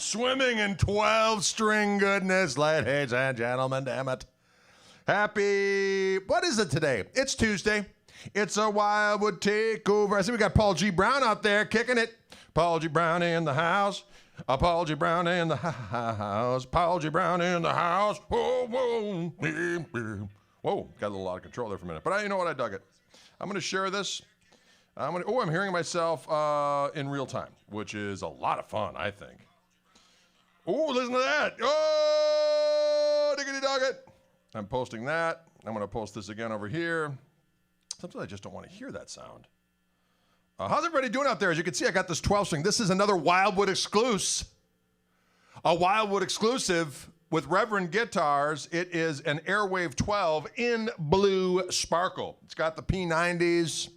Swimming in 12-string goodness, ladies and gentlemen, damn it. Happy, what is it today? It's Tuesday. It's a Wildwood takeover. I see we got Paul G. Brown out there kicking it. Paul G. Brown in the house. Paul G. Brown in the house. Paul G. Brown in the house. Whoa, whoa. Whoa, got a little out of control there for a minute. But you know what? I dug it. I'm going to share this. I'm hearing myself in real time, which is a lot of fun, I think. Oh, listen to that. Oh, diggity dog it. I'm posting that. I'm going to post this again over here. Sometimes I just don't want to hear that sound. How's everybody doing out there? As you can see, I got this 12-string. This is another Wildwood exclusive. A Wildwood exclusive with Reverend guitars. It is an Airwave 12 in blue sparkle. It's got the P90s.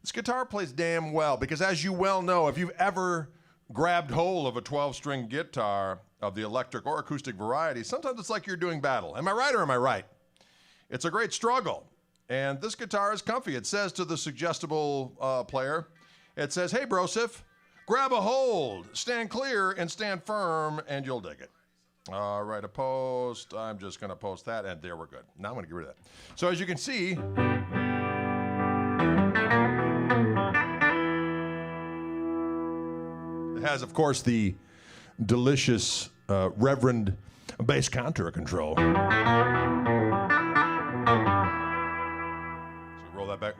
This guitar plays damn well because, as you well know, if you've ever grabbed hold of a 12-string guitar of the electric or acoustic variety, sometimes it's like you're doing battle. Am I right or am I right? It's a great struggle. And this guitar is comfy. It says to the suggestible player, it says, hey, Brosif, grab a hold, stand clear and stand firm, and you'll dig it. All right, a post. I'm just going to post that, and there we're good. Now I'm going to get rid of that. So as you can see, it has, of course, the delicious Reverend bass contour control. So roll that back.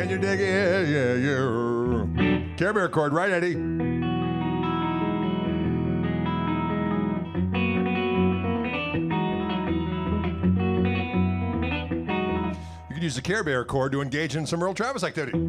Can you dig it? Yeah, yeah. Care Bear chord, right, Eddie? You can use the Care Bear chord to engage in some Earl Travis activity.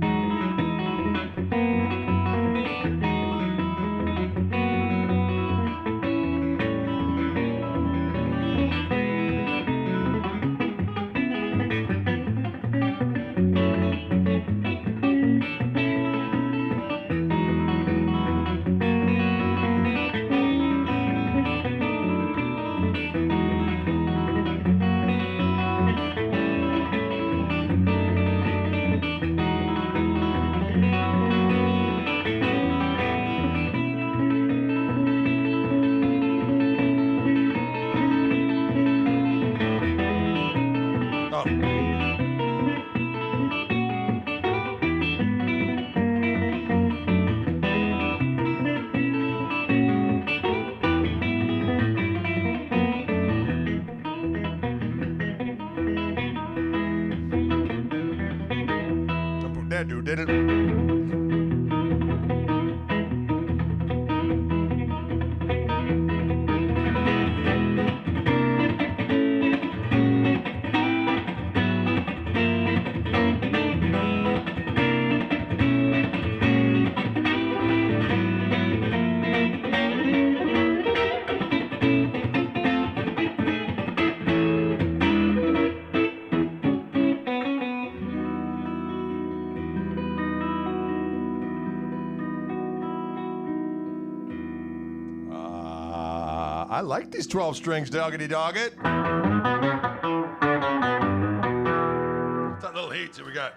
That dude did it. I like these 12 strings, doggity dog it. That little heat that we got.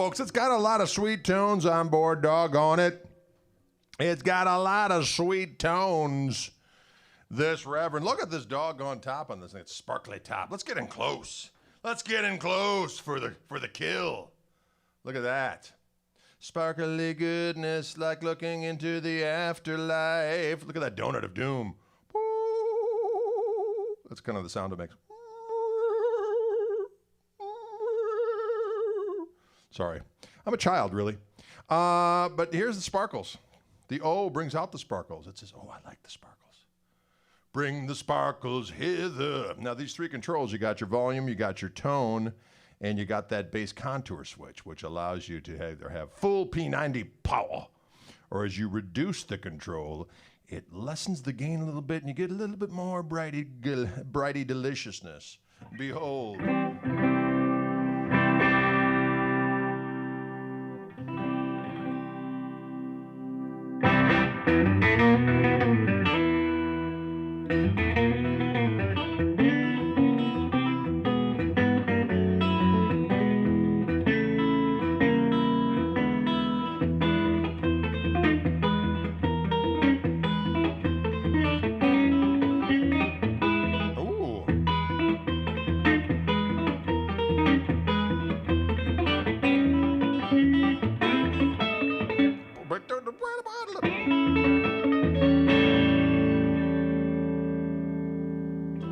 folks. It's got a lot of sweet tones on board, doggone it. It's got a lot of sweet tones. This Reverend. Look at this doggone top on this thing. It's sparkly top. Let's get in close. Let's get in close for the kill. Look at that. Sparkly goodness like looking into the afterlife. Look at that donut of doom. That's kind of the sound it makes. Sorry. I'm a child, really. But here's the sparkles. The O brings out the sparkles. It says, oh, I like the sparkles. Bring the sparkles hither. Now, these three controls, you got your volume, you got your tone, and you got that bass contour switch, which allows you to either have full P90 power, or as you reduce the control, it lessens the gain a little bit, and you get a little bit more brighty deliciousness. Behold.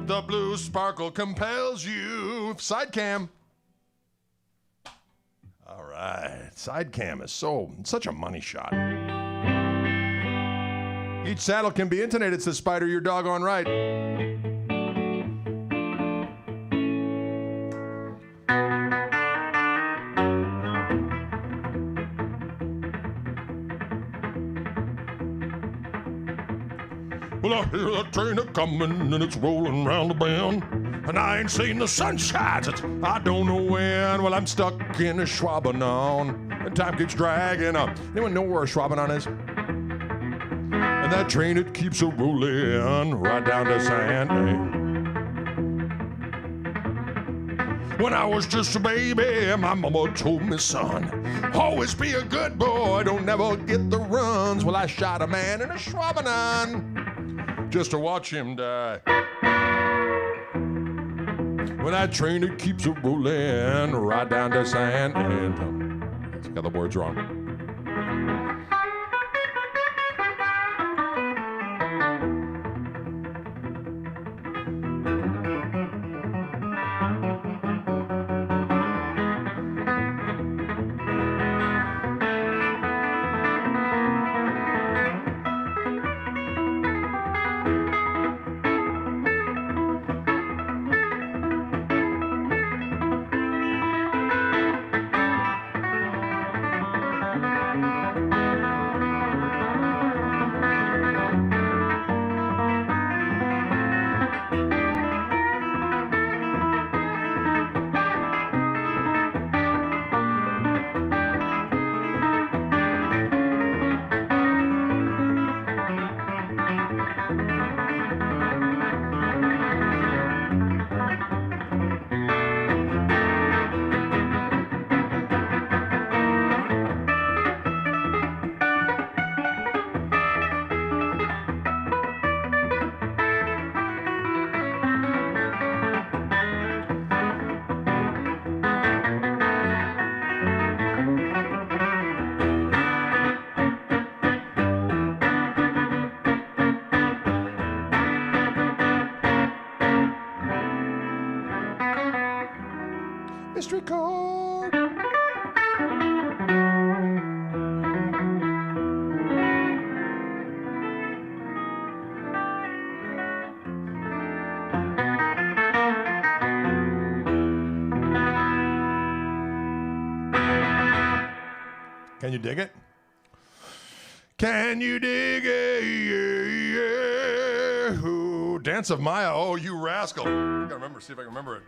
The blue sparkle compels you. Side cam. All right. Side cam is such a money shot. Each saddle can be intonated, says Spider. You're doggone right. Well, I hear that train a-comin' and it's rolling round the bend, and I ain't seen the sunshine since I don't know when. Well, I'm stuck in a Schwabenon, and time keeps dragging up. Anyone know where a Schwabenon is? And that train, it keeps a-rollin' right down to San Diego. When I was just a baby, my mama told me, son, always be a good boy, don't never get the runs. Well, I shot a man in a Schwabenon just to watch him die. When that train, it keeps a-rollin' right down to San Antonio. I got the words wrong. Mystery code. Can you dig it? Can you dig it? Yeah, yeah. Ooh, Dance of Maya. Oh, you rascal. I gotta remember, see if I can remember it.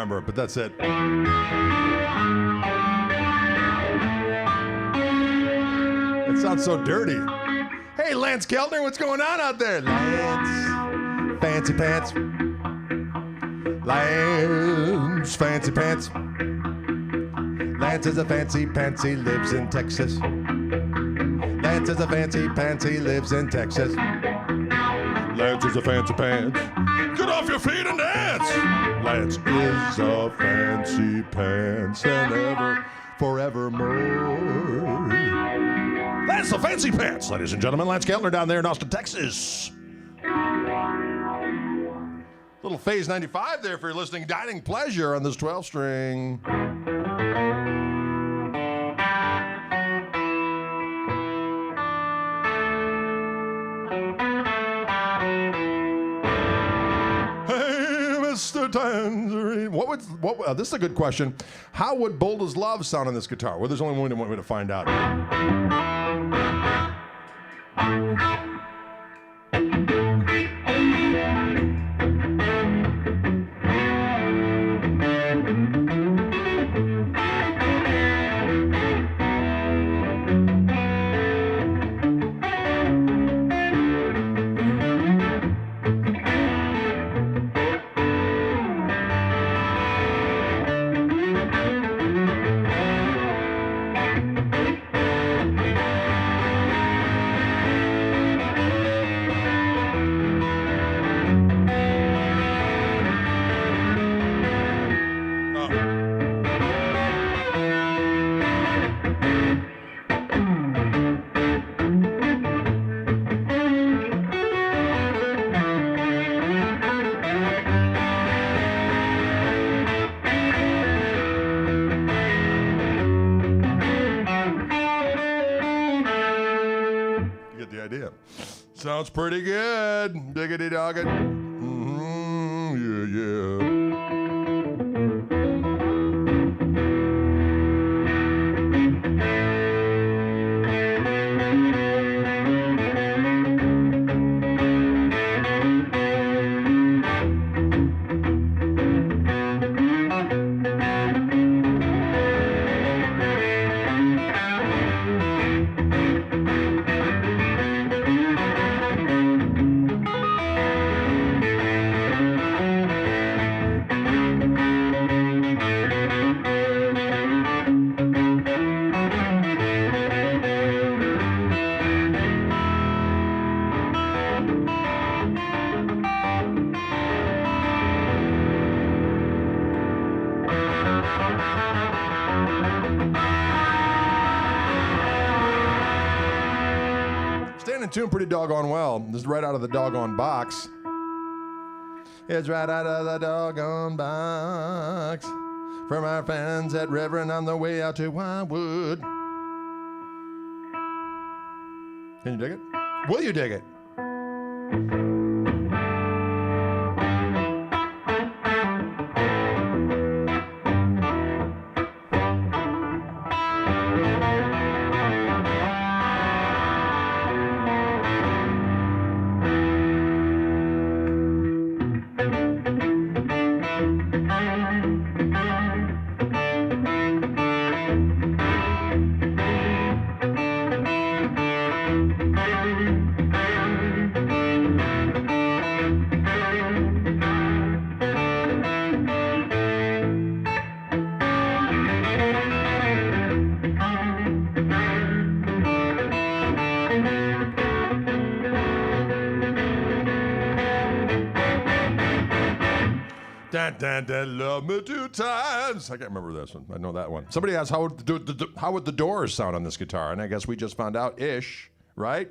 remember it, but that's it. It sounds so dirty. Hey, Lance Keltner, what's going on out there? Lance, fancy pants. Lance, fancy pants. Lance is a fancy pants, he lives in Texas. Lance is a fancy pants, he lives in Texas. Lance is a fancy pants. Get off your feet and dance. Lance is a fancy pants and ever, forevermore. Lance the fancy pants, ladies and gentlemen. Lance Keltner down there in Austin, Texas. Little Phase 95 there for your listening dining pleasure on this 12-string. Mr. Tangerine. This is a good question. How would Bold as Love sound on this guitar? Well, there's only one way to find out. Sounds pretty good. Diggity dogged. Yeah. Tune pretty doggone well. This is right out of the doggone box. It's right out of the doggone box. From our fans at Reverend on the way out to Wildwood. Can you dig it? Will you dig it? Love me 2 times. I can't remember this one. I know that one. Somebody asked how would the Doors sound on this guitar, and I guess we just found out ish, right?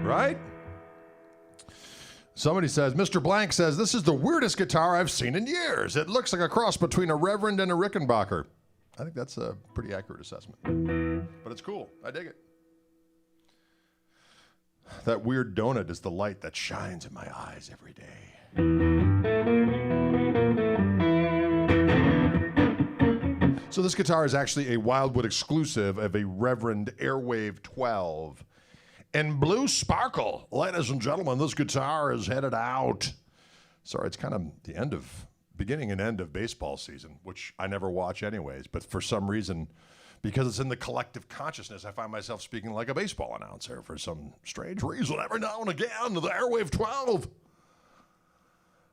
Right? Somebody says, Mr. Blank says, this is the weirdest guitar I've seen in years. It looks like a cross between a Reverend and a Rickenbacker. I think that's a pretty accurate assessment. But it's cool. I dig it. That weird donut is the light that shines in my eyes every day. So this guitar is actually a Wildwood exclusive of a Reverend Airwave 12. And blue sparkle. Ladies and gentlemen, this guitar is headed out. Sorry, it's kind of the beginning and end of baseball season, which I never watch anyways. But for some reason, because it's in the collective consciousness, I find myself speaking like a baseball announcer for some strange reason. Every now and again, the Airwave 12.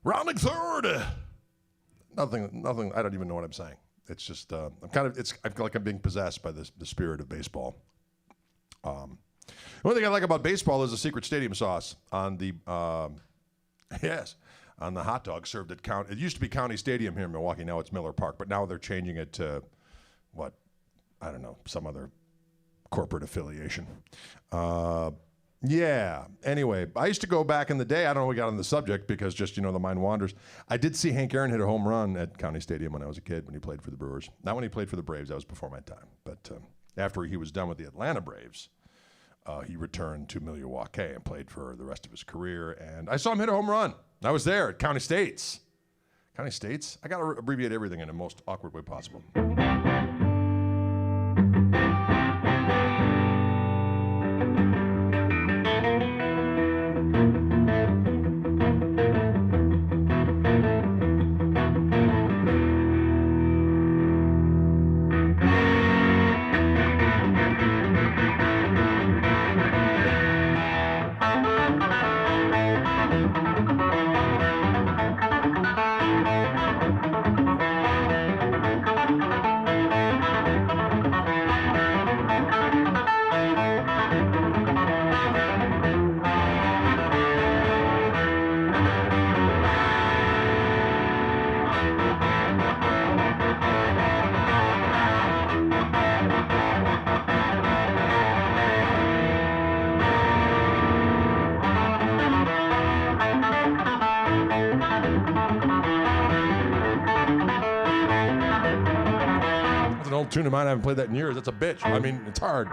Rounding third. Nothing, I don't even know what I'm saying. It's just, I feel like I'm being possessed by the spirit of baseball. The only thing I like about baseball is the secret stadium sauce on the, on the hot dog served at It used to be County Stadium here in Milwaukee. Now it's Miller Park, but now they're changing it to, I don't know, some other corporate affiliation. Yeah. Anyway, I used to go back in the day. I don't know we got on the subject because just, the mind wanders. I did see Hank Aaron hit a home run at County Stadium when I was a kid when he played for the Brewers. Not when he played for the Braves. That was before my time. But after he was done with the Atlanta Braves, he returned to Milwaukee and played for the rest of his career. And I saw him hit a home run. I was there at County States. County States? I got to abbreviate everything in the most awkward way possible. Tune of mine, I haven't played that in years. That's a bitch. I mean, it's hard.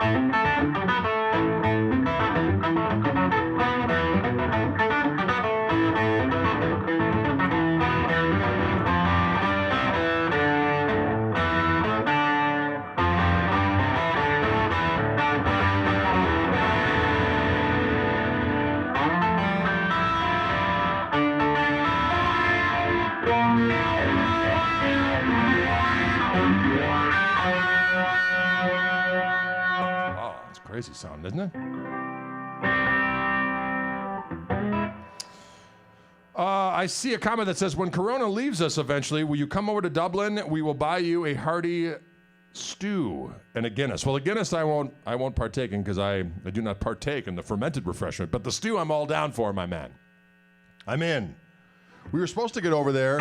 Crazy sound, isn't it? I see a comment that says, when Corona leaves us eventually, will you come over to Dublin? We will buy you a hearty stew and a Guinness. Well, a Guinness I won't partake in because I do not partake in the fermented refreshment, but the stew I'm all down for, my man. I'm in. We were supposed to get over there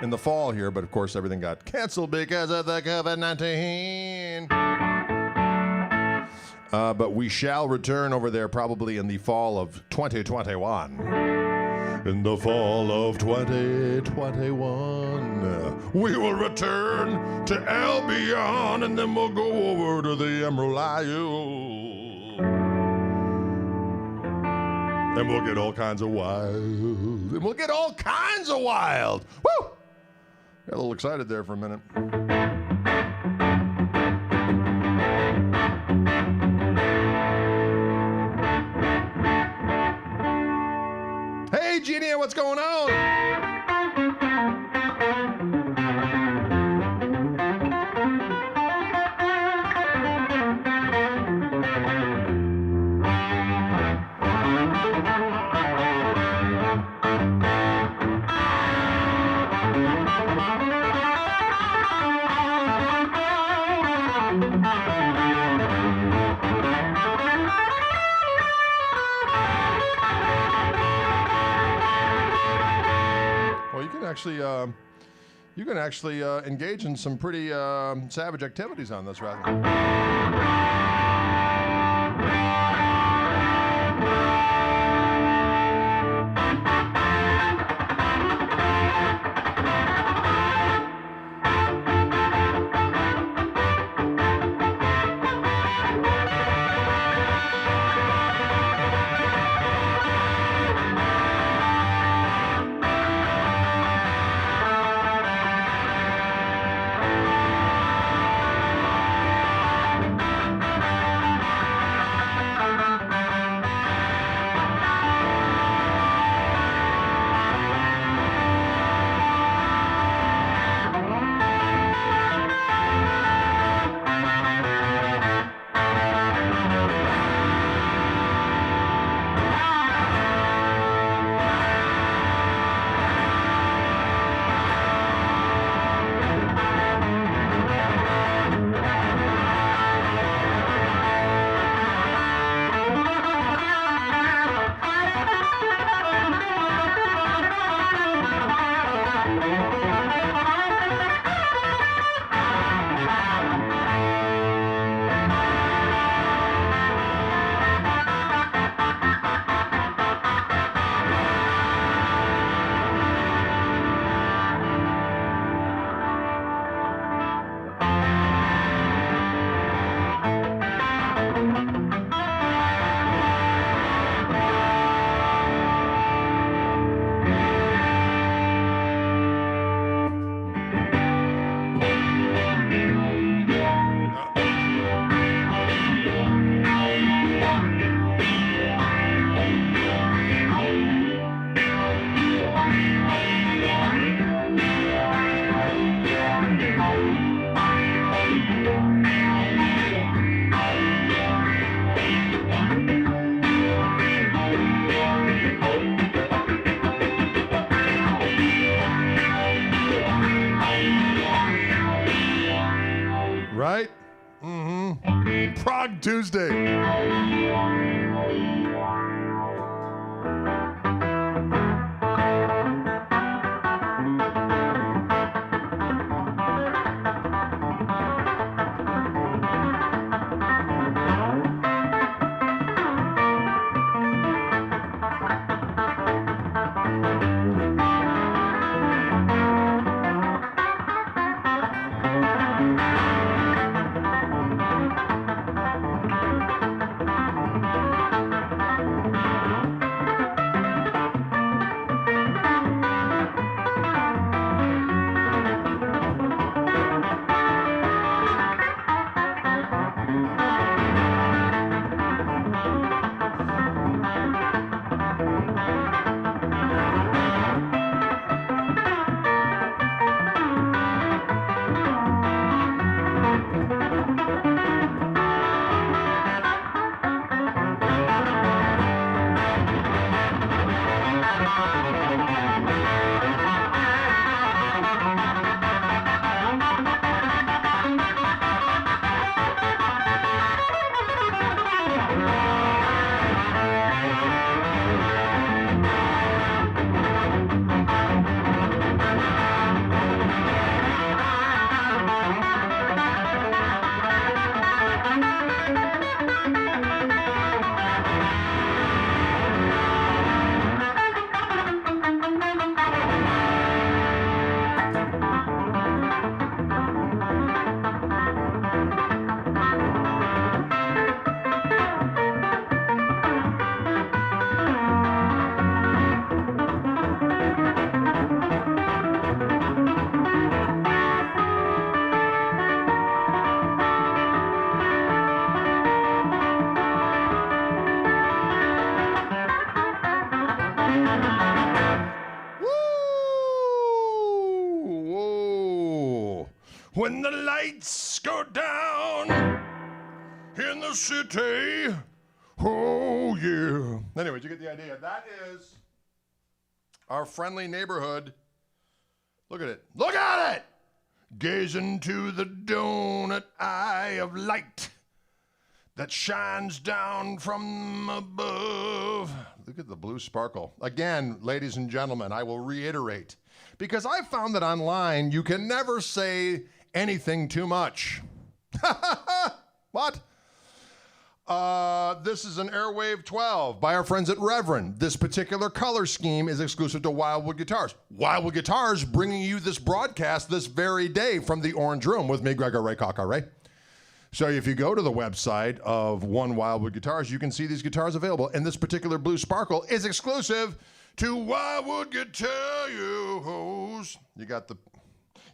in the fall here, but of course everything got canceled because of the COVID-19. But we shall return over there probably in the fall of 2021. In the fall of 2021, we will return to Albion, and then we'll go over to the Emerald Isle. And we'll get all kinds of wild. And we'll get all kinds of wild. Woo! Got a little excited there for a minute. Hey, Genia, what's going on? actually engage in some pretty savage activities on this rather. Right? Mm-hmm. Prague Tuesday. When the lights go down in the city, oh yeah. Anyways, you get the idea. That is our friendly neighborhood. Look at it. Look at it! Gaze into the donut eye of light that shines down from above. Look at the blue sparkle. Again, ladies and gentlemen, I will reiterate, because I found that online you can never say anything too much. What? This is an Airwave 12 by our friends at Reverend. This particular color scheme is exclusive to Wildwood Guitars. Wildwood Guitars bringing you this broadcast this very day from the Orange Room with me, Gregor Ray Koch, all right? So if you go to the website of One Wildwood Guitars, you can see these guitars available. And this particular blue sparkle is exclusive to Wildwood Guitars. You got the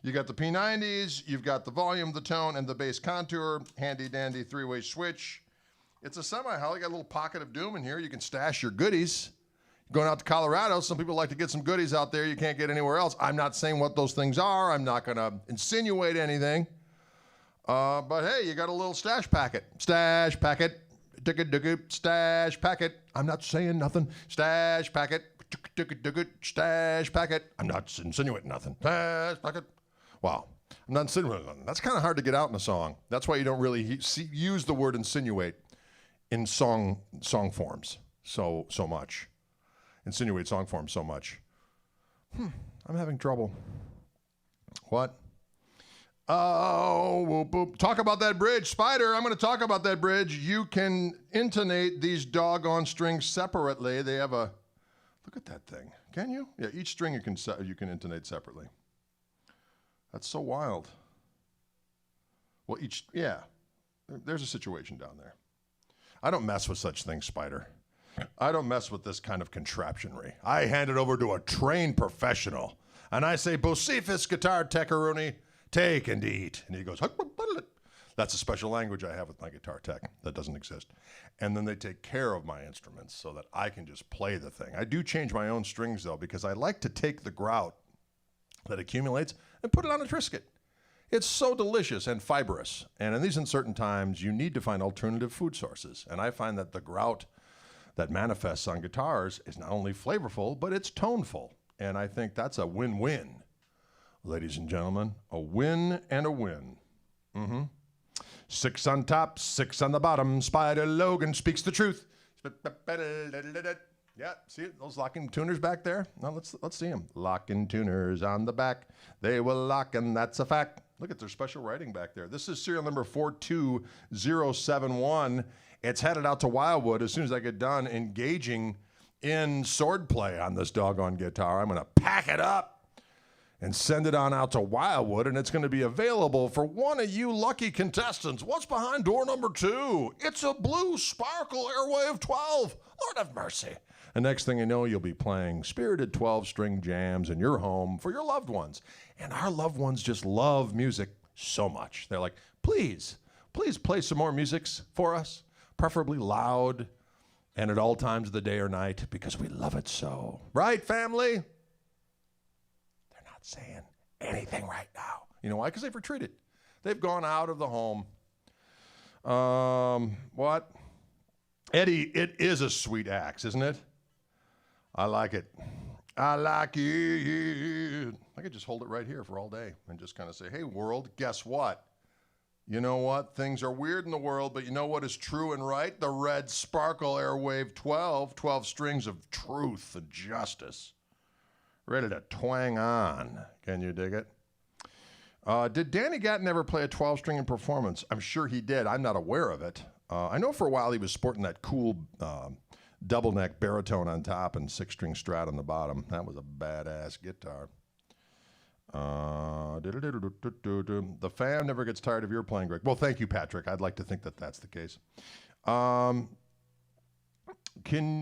P90s, you've got the volume, the tone, and the bass contour. Handy dandy three-way switch. It's a semi-hollow. You got a little pocket of doom in here. You can stash your goodies. Going out to Colorado, some people like to get some goodies out there you can't get anywhere else. I'm not saying what those things are. I'm not going to insinuate anything. But hey, you got a little stash packet. Stash packet. Stash packet. I'm not saying nothing. Stash packet. Stash packet. I'm not insinuating nothing. Stash packet. Wow. I'm not insinuating nothing. That's kind of hard to get out in a song. That's why you don't really use the word insinuate in song forms so much. Insinuate song forms so much. I'm having trouble. What? Oh, whoop, whoop. Talk about that bridge. Spider, I'm going to talk about that bridge. You can intonate these doggone strings separately. They have a, look at that thing. Can you? Yeah, each string you can intonate separately. That's so wild. Well, yeah, there's a situation down there. I don't mess with such things, Spider. I don't mess with this kind of contraptionry. I hand it over to a trained professional, and I say, Bocephus guitar techaruni, take and eat. And he goes, that's a special language I have with my guitar tech that doesn't exist. And then they take care of my instruments so that I can just play the thing. I do change my own strings, though, because I like to take the grout that accumulates and put it on a Trisket. It's so delicious and fibrous. And in these uncertain times, you need to find alternative food sources. And I find that the grout that manifests on guitars is not only flavorful, but it's toneful. And I think that's a win-win. Ladies and gentlemen, a win and a win. 6 on top, 6 on the bottom. Spider Logan speaks the truth. Yeah, see those locking tuners back there? Now let's see them. Locking tuners on the back. They will lock, and that's a fact. Look at their special writing back there. This is serial number 42071. It's headed out to Wildwood as soon as I get done engaging in swordplay on this doggone guitar. I'm going to pack it up and send it on out to Wildwood, and it's going to be available for one of you lucky contestants. What's behind door number 2? It's a blue sparkle Airwave 12. Lord have mercy. And next thing you know, you'll be playing spirited 12-string jams in your home for your loved ones. And our loved ones just love music so much. They're like, please play some more musics for us, preferably loud and at all times of the day or night, because we love it so. Right, family? They're not saying anything right now. You know why? Because they've retreated. They've gone out of the home. What? Eddie, it is a sweet axe, isn't it? I like it. I like it. I could just hold it right here for all day and just kind of say, hey, world, guess what? You know what? Things are weird in the world, but you know what is true and right? The red sparkle Airwave 12 strings of truth and justice. Ready to twang on. Can you dig it? Did Danny Gatton ever play a 12-string in performance? I'm sure he did. I'm not aware of it. I know for a while he was sporting that cool double neck baritone on top and 6-string Strat on the bottom. That was a badass guitar. The fan never gets tired of your playing, Greg. Well, thank you, Patrick. I'd like to think that that's the case. Can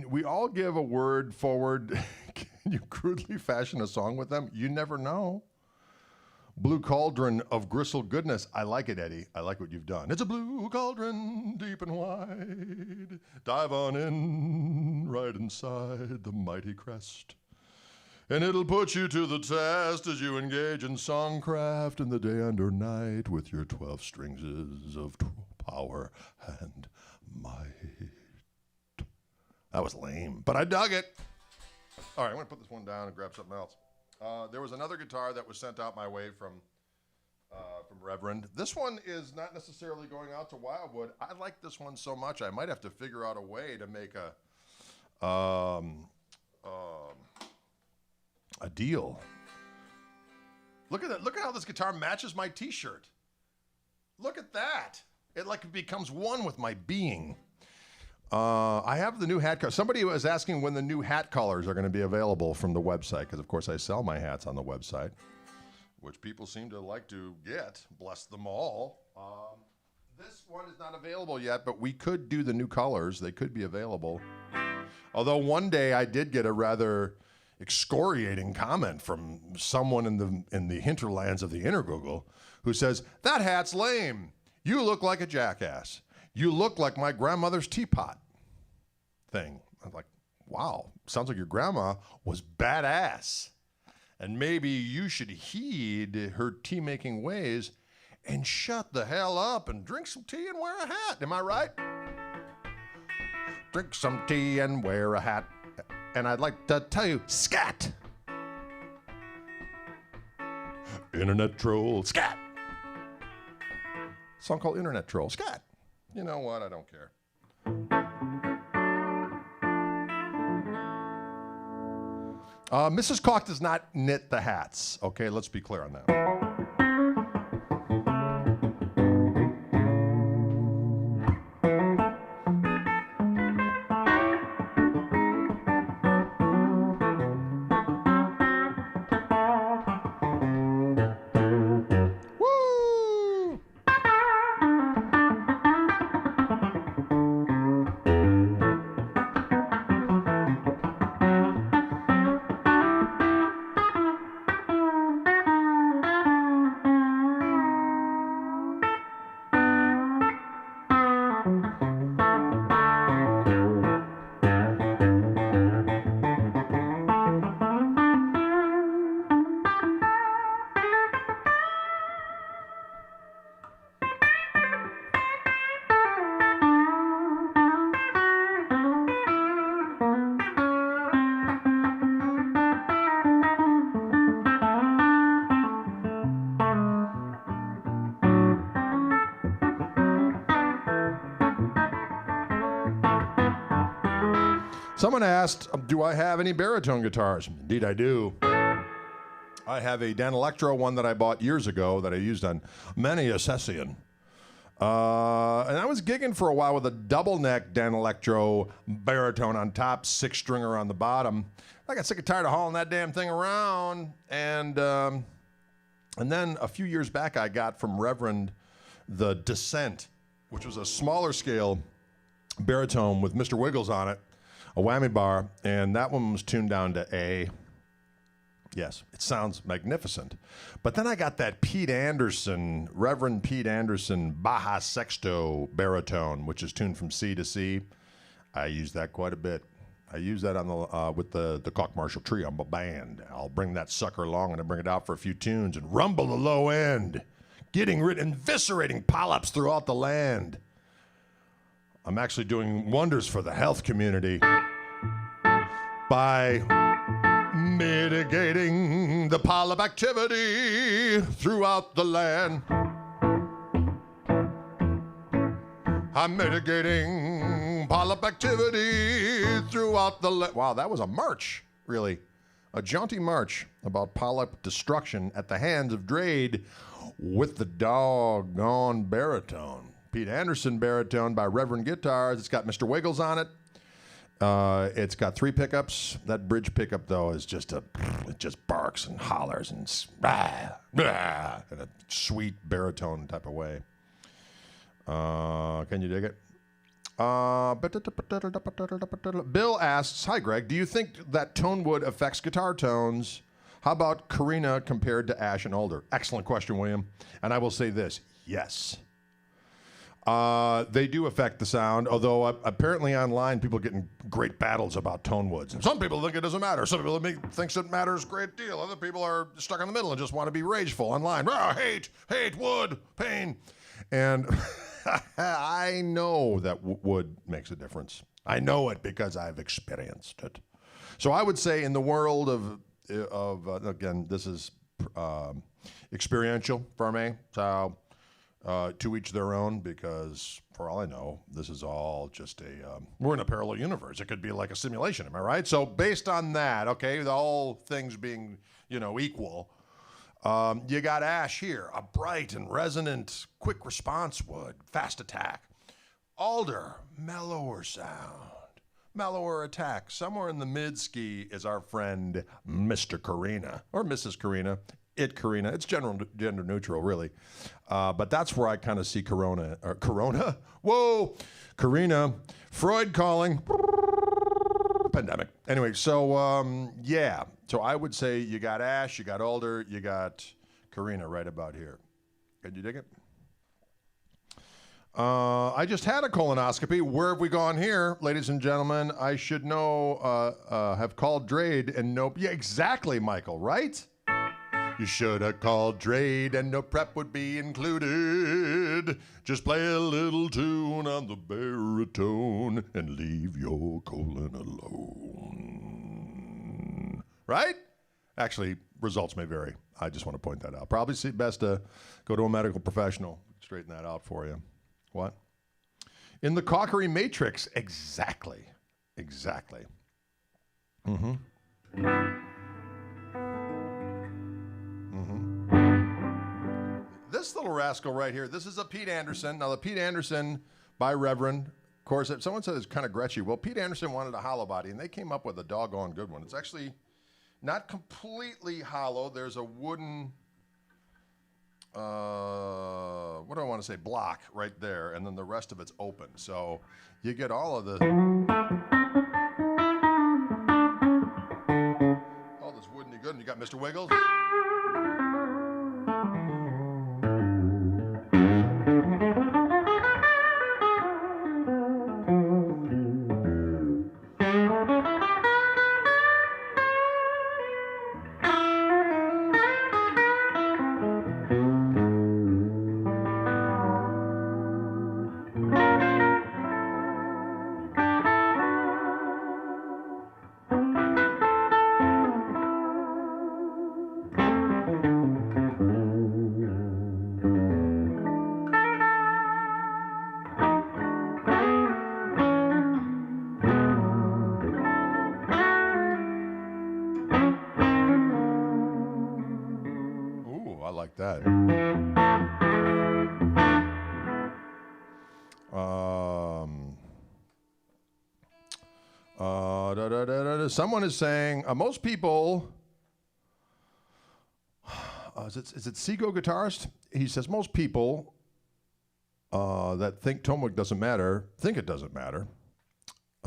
we all give a word forward? Can you crudely fashion a song with them? You never know. Blue Cauldron of Gristle Goodness. I like it, Eddie. I like what you've done. It's a blue cauldron, deep and wide. Dive on in, right inside the mighty crest. And it'll put you to the test as you engage in songcraft in the day and or night with your 12 strings of power and might. That was lame, but I dug it. All right, I'm going to put this one down and grab something else. There was another guitar that was sent out my way from Reverend. This one is not necessarily going out to Wildwood. I like this one so much, I might have to figure out a way to make a deal Look at that. Look at how this guitar matches my t-shirt. Look at that. It like becomes one with my being. I have the new hat color. Somebody was asking when the new hat colors are going to be available from the website, because of course I sell my hats on the website, which people seem to like to get. Bless them all. This one is not available yet, but we could do the new colors. They could be available. Although one day I did get a rather excoriating comment from someone in the hinterlands of the inner Google who says, "That hat's lame. You look like a jackass. You look like my grandmother's teapot thing." I'm like, wow, sounds like your grandma was badass. And maybe you should heed her tea-making ways and shut the hell up and drink some tea and wear a hat. Am I right? Drink some tea and wear a hat. And I'd like to tell you, scat. Internet troll, scat. Song called Internet Troll, scat. You know what? I don't care. Mrs. Koch does not knit the hats. Okay, let's be clear on that. Someone asked, do I have any baritone guitars? Indeed, I do. I have a Dan Electro one that I bought years ago that I used on many a session. And I was gigging for a while with a double neck Dan Electro baritone on top, 6-stringer on the bottom. I got sick and tired of hauling that damn thing around. And then a few years back, I got from Reverend the Descent, which was a smaller scale baritone with Mr. Wiggles on it, a whammy bar, and that one was tuned down to A. Yes, it sounds magnificent. But then I got that Pete Anderson, Reverend Pete Anderson Baja Sexto baritone, which is tuned from C to C. I use that quite a bit. I use that on the with the Koch Marshall Trio band. I'll bring that sucker along and I bring it out for a few tunes and rumble the low end, getting rid, eviscerating polyps throughout the land. I'm actually doing wonders for the health community by mitigating the polyp activity throughout the land. I'm mitigating polyp activity throughout the land. Wow, that was a march, really. A jaunty march about polyp destruction at the hands of Drade with the doggone baritone. Pete Anderson baritone by Reverend Guitars. It's got Mr. Wiggles on it. It's got 3 pickups. That bridge pickup, though, is just it just barks and hollers and in a sweet baritone type of way. Can you dig it? Bill asks, hi, Greg, do you think that Tonewood affects guitar tones? How about Karina compared to Ash and Alder? Excellent question, William. And I will say this, yes. They do affect the sound, although apparently online people are getting great battles about Tonewoods. And some people think it doesn't matter. Some people think it matters a great deal. Other people are stuck in the middle and just want to be rageful online. Hate, wood, pain. And I know that wood makes a difference. I know it because I've experienced it. So I would say in the world of again, this is experiential for me. So to each their own, because for all I know, this is all just we're in a parallel universe. It could be like a simulation, am I right? So based on that, okay, all things being, equal, You got ash here, a bright and resonant quick response wood, fast attack. Alder, mellower sound, mellower attack. Somewhere in the mid-ski is our friend Mr. Karina, or Mrs. Karina. Karina. It's gender neutral, really. But that's where I kind of see Corona. Corona? Whoa! Karina. Freud calling. Pandemic. Anyway, so, yeah. So I would say you got Ash, you got Alder, you got Karina right about here. Can you dig it? I just had a colonoscopy. Where have we gone here? Ladies and gentlemen, I should know, have called Drade and no... Yeah, exactly, Michael, right? You should have called Drade and no prep would be included. Just play a little tune on the baritone and leave your colon alone. Right? Actually, results may vary. I just want to point that out. Probably best to go to a medical professional. Straighten that out for you. What? In the Cockery Matrix. Exactly. Exactly. Mm-hmm. This little rascal right here, this is a Pete Anderson. Now, the Pete Anderson by Reverend, of course, someone said it's kind of Gretchy. Well, Pete Anderson wanted a hollow body, and they came up with a doggone good one. It's actually not completely hollow. There's a wooden, what do I want to say, block right there, and then the rest of it's open. So you get all of the... all this woodeny good, and you got Mr. Wiggles. That. Someone is saying most people. Is it Seago guitarist? He says most people that think Tonewood doesn't matter think it doesn't matter.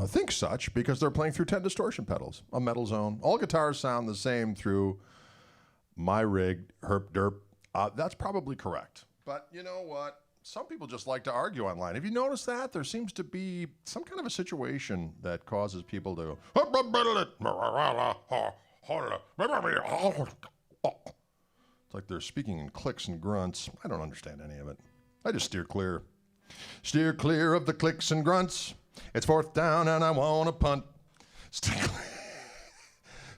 Think such because they're playing through 10 distortion pedals, a metal zone. All guitars sound the same through my rig, herp derp. That's probably correct. But you know what? Some people just like to argue online. Have you noticed that? There seems to be some kind of a situation that causes people to... It's like they're speaking in clicks and grunts. I don't understand any of it. I just steer clear. Steer clear of the clicks and grunts. It's fourth down and I want to punt.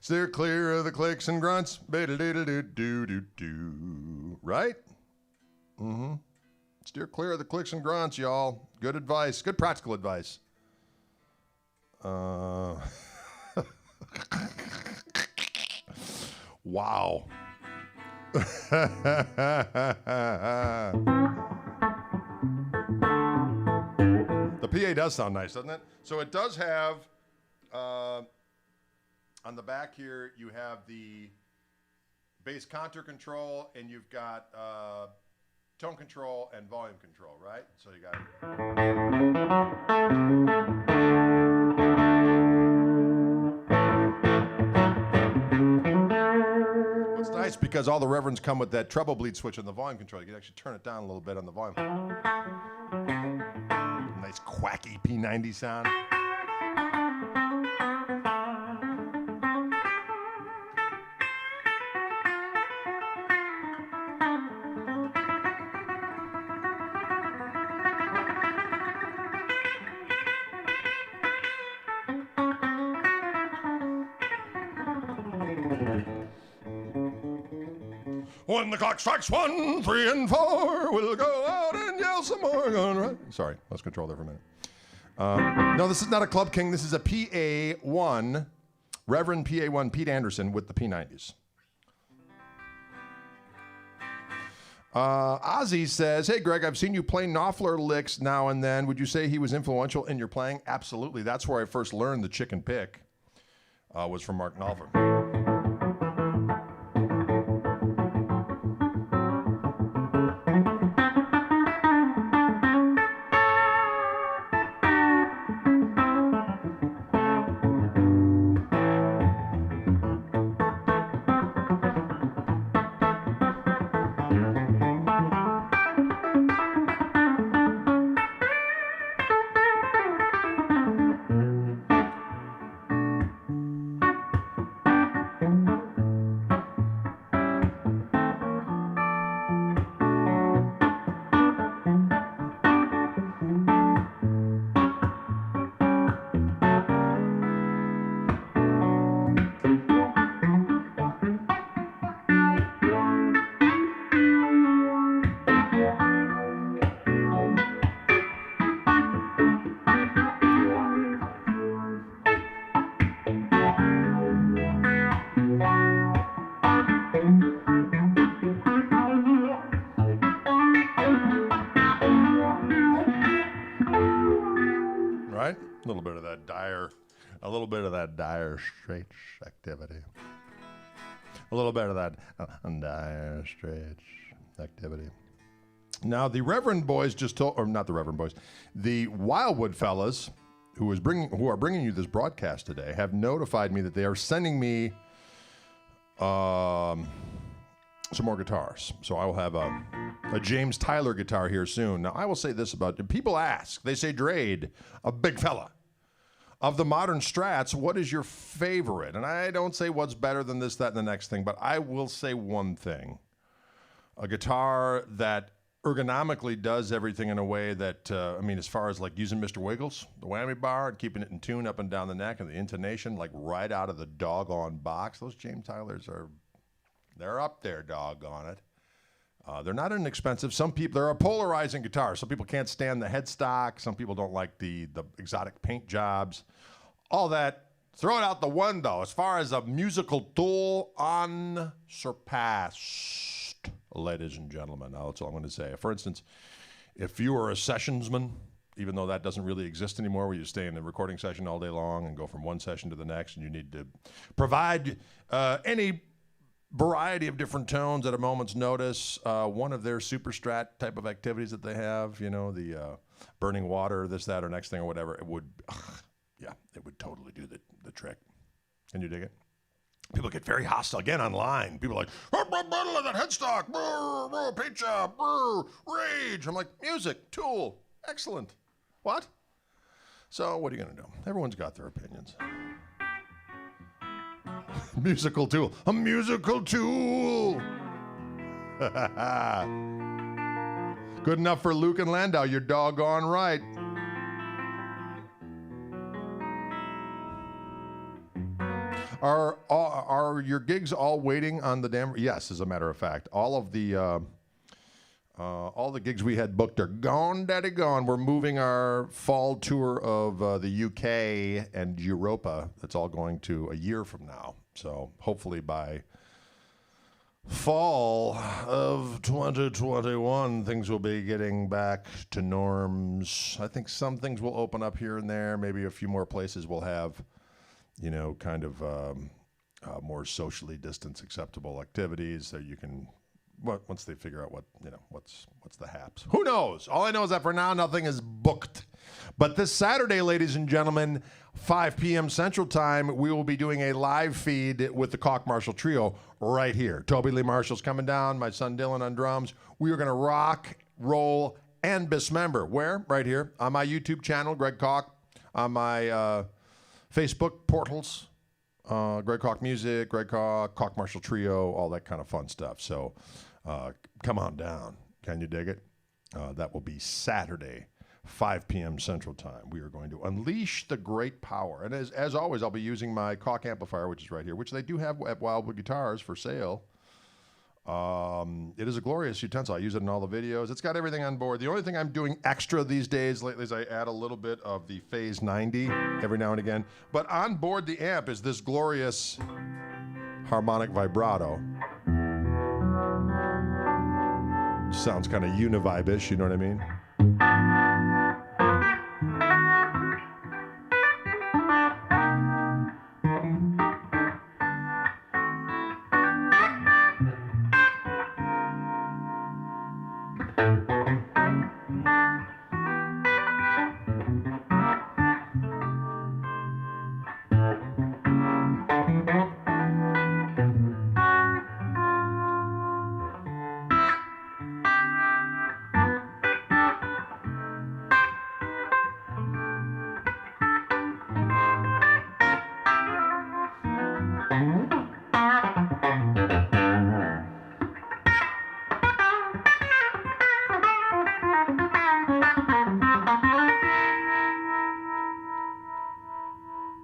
Steer clear of the clicks and grunts. Right? Mm-hmm. Steer clear of the clicks and grunts, y'all. Good advice. Good practical advice. Wow. The PA does sound nice, doesn't it? So it does have... on the back here, you have the bass contour control, and you've got tone control and volume control, right? So you got... What's nice, because all the Reverends come with that treble bleed switch on the volume control. You can actually turn it down a little bit on the volume. Nice quacky P90 sound. When the clock strikes 1, 3, and 4, we'll go out and yell some more. Right? Sorry, let's control there for a minute. No, this is not a Club King. This is a PA1, Reverend PA1 Pete Anderson with the P90s. Ozzy says, hey, Greg, I've seen you play Knopfler licks now and then. Would you say he was influential in your playing? Absolutely. That's where I first learned the chicken pick, was from Mark Knopfler. A little bit of that dire straits activity. A little bit of that dire straits activity. Now, the Reverend boys just told, or not the Reverend boys, the Wildwood fellas who are bringing you this broadcast today have notified me that they are sending me some more guitars. So I will have a James Tyler guitar here soon. Now, I will say this about it. People ask, they say, Drade, a big fella, of the modern Strats, what is your favorite? And I don't say what's better than this, that, and the next thing, but I will say one thing. A guitar that ergonomically does everything in a way that, as far as like using Mr. Wiggles, the whammy bar, and keeping it in tune up and down the neck, and the intonation, like right out of the doggone box, those James Tylers they're up there, doggone it. They're not inexpensive. Some people, they're a polarizing guitar. Some people can't stand the headstock. Some people don't like the exotic paint jobs. All that, throw it out the window. As far as a musical tool, unsurpassed, ladies and gentlemen. Now, that's all I'm going to say. For instance, if you were a sessionsman, even though that doesn't really exist anymore, where you stay in a recording session all day long and go from one session to the next, and you need to provide any variety of different tones at a moment's notice. One of their super strat type of activities that they have, the burning water, this, that, or next thing or whatever, it would totally do the trick. Can you dig it? People get very hostile again online. People are like, that headstock, paint job, rage. I'm like, music, tool, excellent. What? So what are you going to do? Everyone's got their opinions. Musical tool. A musical tool. Good enough for Luke and Landau. You're doggone right. Are your gigs all waiting on the damn? Yes, as a matter of fact. All the gigs we had booked are gone, daddy gone. We're moving our fall tour of the UK and Europa. That's all going to a year from now. So hopefully by fall of 2021, things will be getting back to norms. I think some things will open up here and there. Maybe a few more places will have, kind of more socially distanced acceptable activities so you can, once they figure out what's the haps. Who knows? All I know is that for now, nothing is booked. But this Saturday, ladies and gentlemen, 5 p.m. Central Time, we will be doing a live feed with the Koch Marshall Trio right here. Toby Lee Marshall's coming down, my son Dylan on drums. We are going to rock, roll, and dismember. Where? Right here on my YouTube channel, Greg Koch, on my Facebook portals, Greg Koch Music, Greg Koch, Koch Marshall Trio, all that kind of fun stuff. So come on down. Can you dig it? That will be Saturday, 5 p.m. Central Time. We are going to unleash the great power. And as always, I'll be using my Koch amplifier, which is right here, which they do have at Wildwood Guitars for sale. It is a glorious utensil. I use it in all the videos. It's got everything on board. The only thing I'm doing extra these days lately is I add a little bit of the Phase 90 every now and again. But on board the amp is this glorious harmonic vibrato. Sounds kind of univibe-ish, you know what I mean?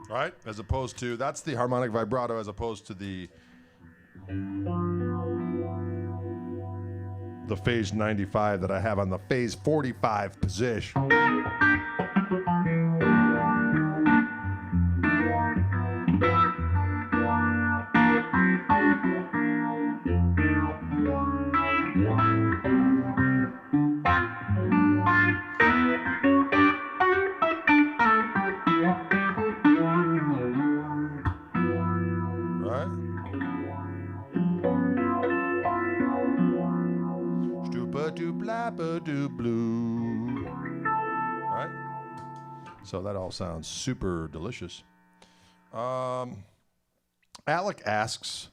Right? As opposed to, that's the harmonic vibrato as opposed to the phase 95 that I have on the phase 45 position. Blue. Right? So that all sounds super delicious. Alec asks,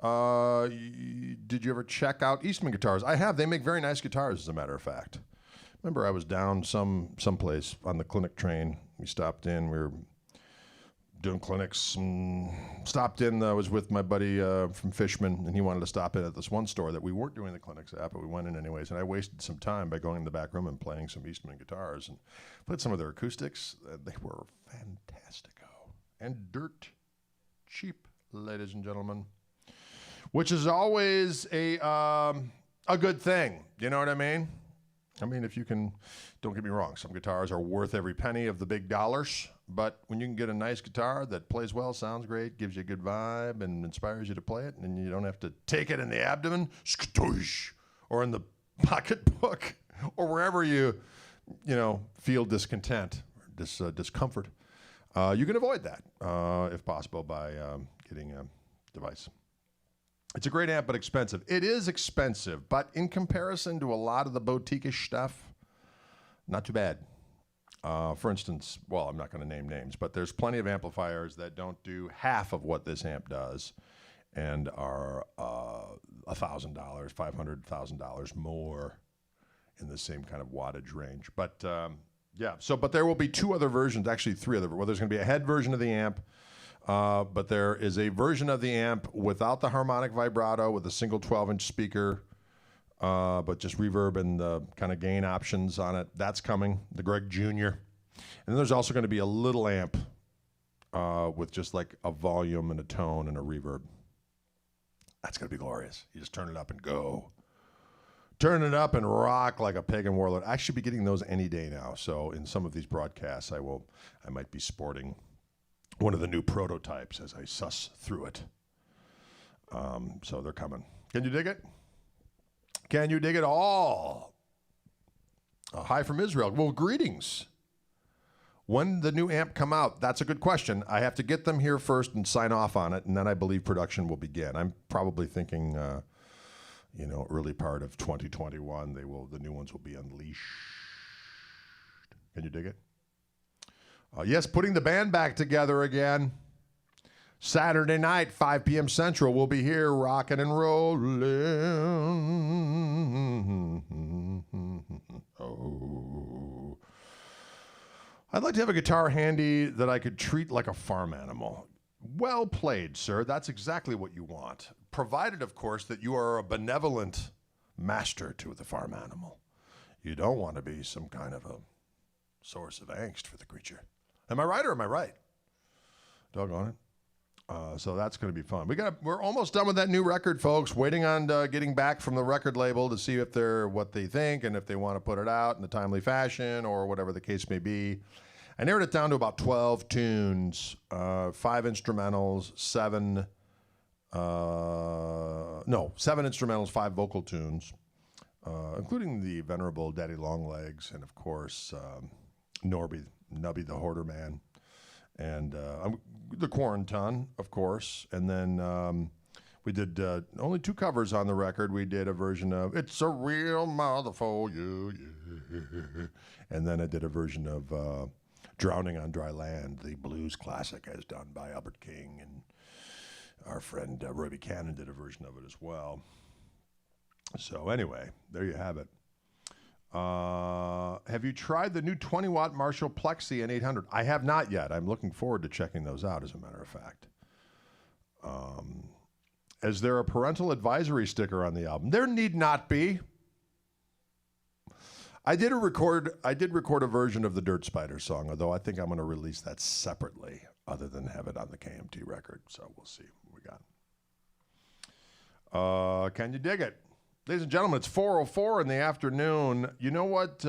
did you ever check out Eastman Guitars? I have. They make very nice guitars, as a matter of fact. Remember, I was down someplace on the clinic train. We stopped in. We were doing clinics. Stopped in. I was with my buddy from Fishman, and he wanted to stop in at this one store that we weren't doing the clinics at, but we went in anyways. And I wasted some time by going in the back room and playing some Eastman guitars and played some of their acoustics. They were fantastico and dirt cheap, ladies and gentlemen, which is always a good thing. You know what I mean? I mean, if you can, don't get me wrong, some guitars are worth every penny of the big dollars, but when you can get a nice guitar that plays well, sounds great, gives you a good vibe, and inspires you to play it, and you don't have to take it in the abdomen, or in the pocketbook, or wherever you feel discontent, discomfort, you can avoid that, if possible, by getting a device. It's a great amp, but expensive. It is expensive, but in comparison to a lot of the boutique-ish stuff, not too bad. For instance, well, I'm not going to name names, but there's plenty of amplifiers that don't do half of what this amp does and are $1,000, $500,000 more in the same kind of wattage range. But yeah, but there will be two other versions, actually three other. Well, there's going to be a head version of the amp. But there is a version of the amp without the harmonic vibrato with a single 12-inch speaker, but just reverb and the kind of gain options on it. That's coming, the Greg Jr. And then there's also going to be a little amp with just like a volume and a tone and a reverb. That's going to be glorious. You just turn it up and go. Turn it up and rock like a pagan warlord. I should be getting those any day now. So in some of these broadcasts, I might be sporting one of the new prototypes as I suss through it. So they're coming. Can you dig it? Can you dig it all? Hi from Israel. Well, greetings. When the new amp come out? That's a good question. I have to get them here first and sign off on it, and then I believe production will begin. I'm probably thinking, early part of 2021. The new ones will be unleashed. Can you dig it? Yes, putting the band back together again. Saturday night, 5 p.m. Central. We'll be here rocking and rolling. Oh. I'd like to have a guitar handy that I could treat like a farm animal. Well played, sir. That's exactly what you want. Provided, of course, that you are a benevolent master to the farm animal. You don't want to be some kind of a source of angst for the creature. Am I right or am I right? Doggone it. So that's going to be fun. We're almost done with that new record, folks. Waiting on getting back from the record label to see if what they think and if they want to put it out in a timely fashion or whatever the case may be. I narrowed it down to about 12 tunes, 5 instrumentals, 7 instrumentals, 5 vocal tunes. including the venerable Daddy Longlegs and, of course, Nubby the Hoarder Man, and the Quaranton, of course. And then we did only 2 covers on the record. We did a version of It's a Real Mother for You, yeah. And then I did a version of Drowning on Dry Land, the blues classic as done by Albert King. And our friend Roy Buchanan did a version of it as well. So anyway, there you have it. Have you tried the new 20-watt Marshall Plexi N800? I have not yet. I'm looking forward to checking those out, as a matter of fact. Is there a parental advisory sticker on the album? There need not be. I did record a version of the Dirt Spider song, although I think I'm going to release that separately, other than have it on the KMT record. So we'll see what we got. Can you dig it? Ladies and gentlemen, it's 4:04 in the afternoon. You know what?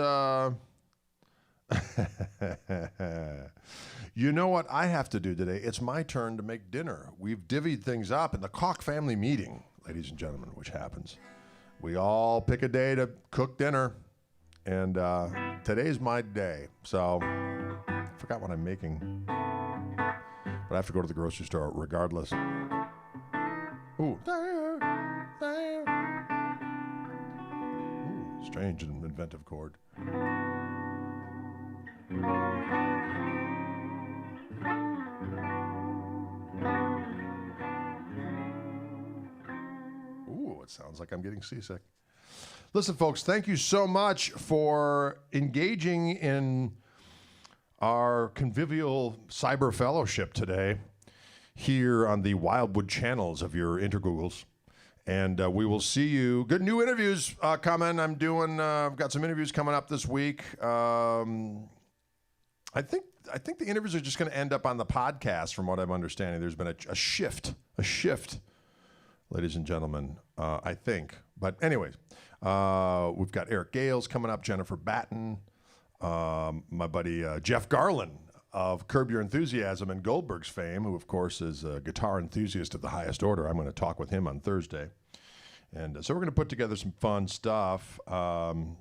You know what I have to do today? It's my turn to make dinner. We've divvied things up in the Koch family meeting, ladies and gentlemen, which happens. We all pick a day to cook dinner, and today's my day. So I forgot what I'm making, but I have to go to the grocery store regardless. Ooh. Strange and inventive chord. Ooh, it sounds like I'm getting seasick. Listen, folks, thank you so much for engaging in our convivial cyber fellowship today here on the Wildwood channels of your intergoogles. And we will see you. Good new interviews coming. I've got some interviews coming up this week. I think the interviews are just going to end up on the podcast, from what I'm understanding. There's been a shift, ladies and gentlemen, I think. But anyways, we've got Eric Gales coming up, Jennifer Batten, my buddy Jeff Garland of Curb Your Enthusiasm and Goldberg's fame, who, of course, is a guitar enthusiast of the highest order. I'm going to talk with him on Thursday. And so we're going to put together some fun stuff.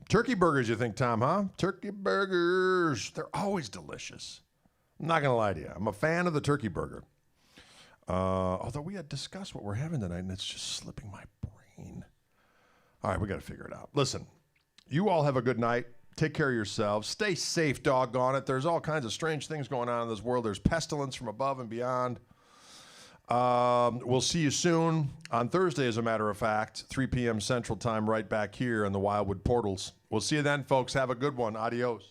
Turkey burgers, you think, Tom, huh? Turkey burgers. They're always delicious. I'm not going to lie to you. I'm a fan of the turkey burger. Although we had discussed what we're having tonight, and it's just slipping my brain. All right, we got to figure it out. Listen, you all have a good night. Take care of yourselves. Stay safe, doggone it. There's all kinds of strange things going on in this world. There's pestilence from above and beyond. We'll see you soon on Thursday, as a matter of fact, 3 p.m. Central Time, right back here in the Wildwood portals. We'll see you then, folks. Have a good one. Adios.